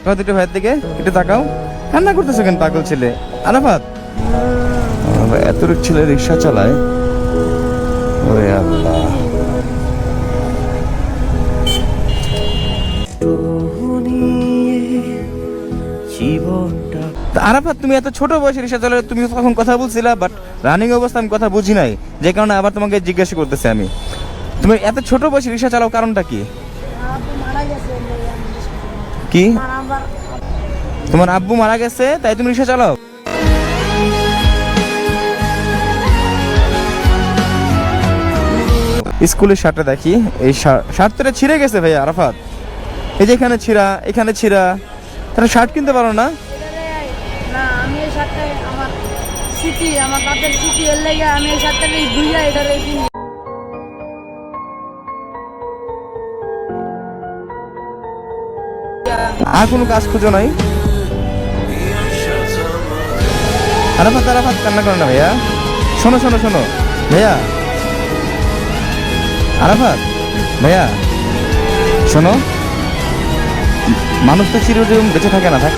তাকাও তো একটু ভাইয়ের দিকে, একটু তাকাও। কান্না করতেছো কেন পাগল ছেলে? আরাফাত, এত ছেলে রিক্সা চালায়, ওরে আল্লাহ। আরাফাত, তুমি এত ছোট বয়সে রিক্সা চালালে, তুমি তখন কথা বলছিলা, বাট রানিং অবস্থা আমি কথা বুঝি নাই, যে কারণে আবার তোমাকে জিজ্ঞাসা করতেছি আমি। তুমি এত ছোট বয়সে রিক্সা চালাও, কারণটা কি? কি তোমার আব্বু মারা গেছে তাই তুমি রিক্সা চালাও? স্কুলের শার্টটা দেখি, এই শার্টটা ছিঁড়ে গেছে ভাই আরাফাত। এই যে এখানে ছিঁড়া, এখানে ছিঁড়া, তাহলে শার্ট কিনতে পারো না? না, আমি এই শার্টটা আমার স্মৃতি, আমার বাপের স্মৃতি, এর লাগে আমি এই শার্টটা ধুইয়া এটা রেখে। আর কোনো কাজ খুঁজো নাই? আরাফাত, আরাফাত কান্না করো না ভাইয়া। শোনো শোনো শোনো ভাইয়া, আরাফাত ভাইয়া শোনো, মানুষ তো চিরদিন বেঁচে থাকে না।